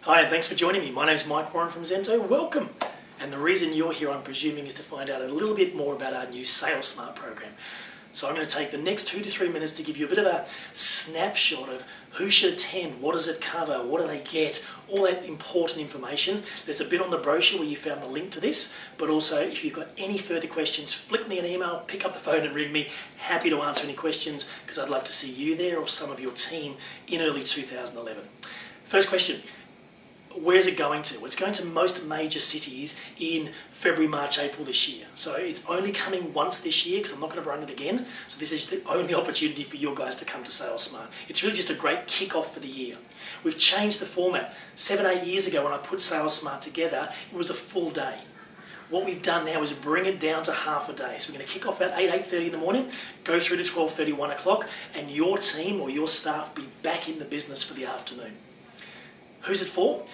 Hi, and thanks for joining me. My name's Mike Warren from Zento. Welcome. And the reason you're here, I'm presuming, is to find out a little bit more about our new Sales Smart program. So I'm going to take the next 2 to 3 minutes to give you a bit of a snapshot of who should attend, what does it cover, what do they get, all that important information. There's a bit on the brochure where you found the link to this, but also if you've got any further questions, flick me an email, pick up the phone and ring me. Happy to answer any questions because I'd love to see you there or some of your team in early 2011. First question. Where's it going to? Well, it's going to most major cities in February, March, April this year. So it's only coming once this year because I'm not going to run it again. So this is the only opportunity for you guys to come to Sales Smart. It's really just a great kick-off for the year. We've changed the format. 7-8 years ago when I put Sales Smart together, it was a full day. What we've done now is bring it down to half a day. So we're going to kick off at 8:30 in the morning, go through to 12:30, 1 o'clock, and your team or your staff be back in the business for the afternoon. Who's it for?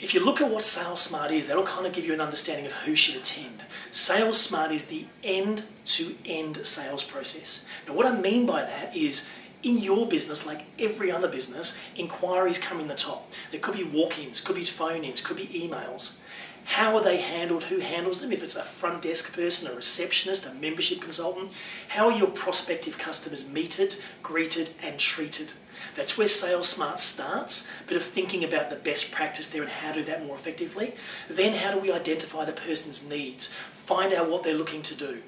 If you look at what Sales Smart is, that'll kind of give you an understanding of who should attend. Sales Smart is the end-to-end sales process. Now what I mean by that is, in your business, like every other business, inquiries come in the top. There could be walk-ins, could be phone-ins, could be emails. How are they handled? Who handles them? If it's a front desk person, a receptionist, a membership consultant, how are your prospective customers meted, greeted, and treated? That's where Sales Smart starts, a bit of thinking about the best practice there and how to do that more effectively. Then how do we identify the person's needs? Find out what they're looking to do.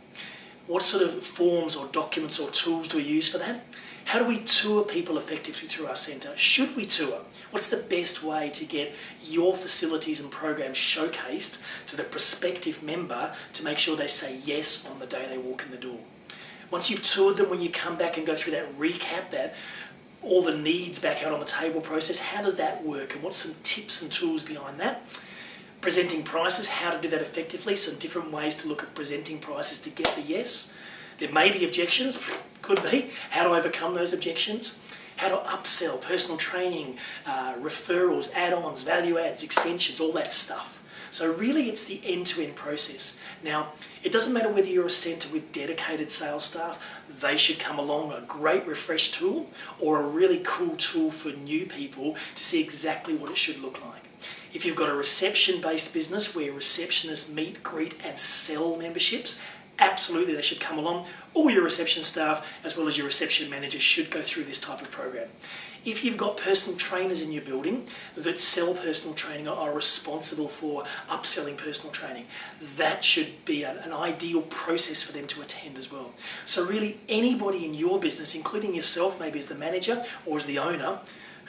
What sort of forms or documents or tools do we use for that? How do we tour people effectively through our centre? Should we tour? What's the best way to get your facilities and programs showcased to the prospective member to make sure they say yes on the day they walk in the door? Once you've toured them, when you come back and go through that recap, that all the needs back out on the table process, how does that work and what's some tips and tools behind that? Presenting prices, how to do that effectively, some different ways to look at presenting prices to get the yes. There may be objections, could be. How to overcome those objections. How to upsell, personal training, referrals, add-ons, value adds, extensions, all that stuff. So really it's the end-to-end process. Now, it doesn't matter whether you're a centre with dedicated sales staff, they should come along, a great refresh tool or a really cool tool for new people to see exactly what it should look like. If you've got a reception-based business where receptionists meet, greet and sell memberships, absolutely they should come along. All your reception staff as well as your reception managers should go through this type of program. If you've got personal trainers in your building that sell personal training or are responsible for upselling personal training, that should be an ideal process for them to attend as well. So really anybody in your business, including yourself maybe as the manager or as the owner,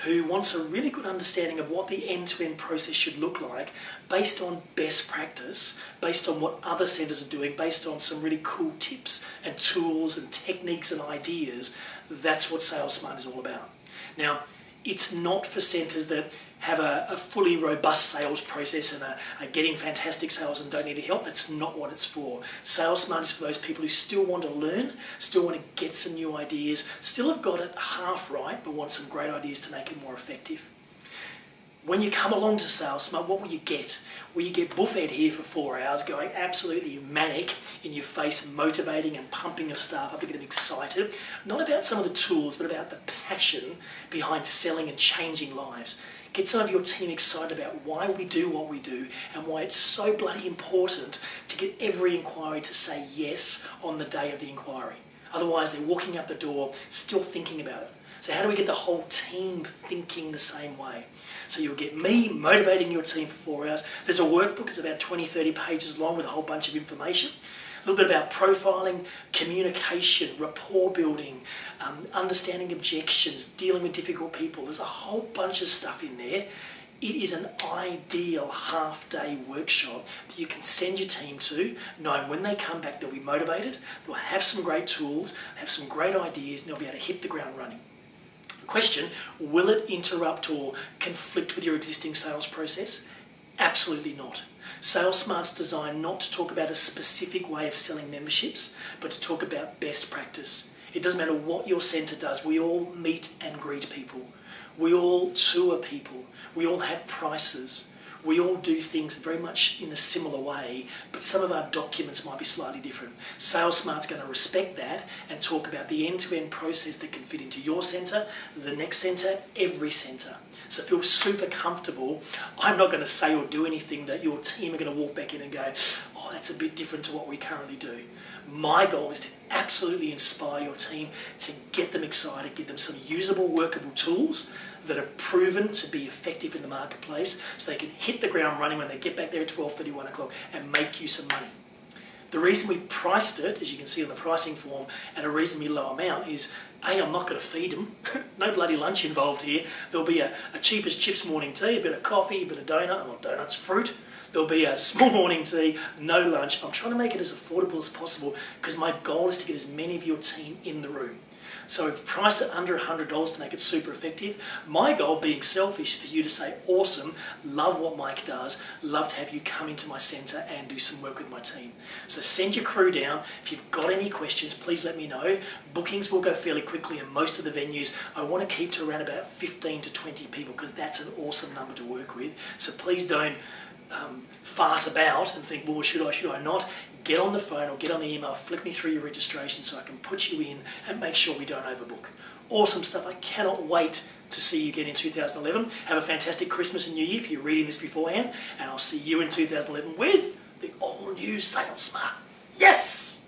who wants a really good understanding of what the end-to-end process should look like based on best practice, based on what other centres are doing, based on some really cool tips and tools and techniques and ideas, that's what Sales Smart is all about. Now, it's not for centres that have a fully robust sales process and are getting fantastic sales and don't need any help. That's not what it's for. Sales Smart is for those people who still want to learn, still want to get some new ideas, still have got it half right, but want some great ideas to make it more effective. When you come along to Sales Smart, what will you get? Well, you get Buffett here for 4 hours going absolutely manic in your face, motivating and pumping your staff up to get them excited. Not about some of the tools, but about the passion behind selling and changing lives. Get some of your team excited about why we do what we do and why it's so bloody important to get every inquiry to say yes on the day of the inquiry. Otherwise, they're walking out the door still thinking about it. So how do we get the whole team thinking the same way? So you'll get me motivating your team for 4 hours. There's a workbook, it's about 20-30 pages long with a whole bunch of information. A little bit about profiling, communication, rapport building, understanding objections, dealing with difficult people. There's a whole bunch of stuff in there. It is an ideal half-day workshop that you can send your team to, knowing when they come back they'll be motivated, they'll have some great tools, have some great ideas, and they'll be able to hit the ground running. Question, will it interrupt or conflict with your existing sales process? Absolutely not. Sales Smart's designed not to talk about a specific way of selling memberships, but to talk about best practice. It doesn't matter what your centre does, we all meet and greet people. We all tour people. We all have prices. We all do things very much in a similar way, but some of our documents might be slightly different. Sales Smart's going to respect that and talk about the end-to-end process that can fit into your centre, the next centre, every centre. So feel super comfortable. I'm not going to say or do anything that your team are going to walk back in and go, oh, that's a bit different to what we currently do. My goal is to absolutely inspire your team, to get them excited, give them some usable, workable tools that are proven to be effective in the marketplace so they can hit the ground running when they get back there at 12:30, 1 o'clock and make you some money. The reason we've priced it, as you can see on the pricing form, at a reasonably low amount is, A, I'm not going to feed them. No bloody lunch involved here. There'll be a cheap as chips morning tea, a bit of coffee, a bit of donut, not donuts, fruit. There'll be a small morning tea, no lunch. I'm trying to make it as affordable as possible because my goal is to get as many of your team in the room. So we've priced it under $100 to make it super effective. My goal, being selfish, is for you to say, awesome, love what Mike does, love to have you come into my centre and do some work with my team. So send your crew down. If you've got any questions, please let me know. Bookings will go fairly quickly, and most of the venues I want to keep to around about 15 to 20 people because that's an awesome number to work with. So please don't fart about and think, well, should I not? Get on the phone or get on the email, flick me through your registration so I can put you in and make sure we don't overbook. Awesome stuff. I cannot wait to see you again in 2011. Have a fantastic Christmas and New Year if you're reading this beforehand, and I'll see you in 2011 with the all-new Sales Smart. Yes!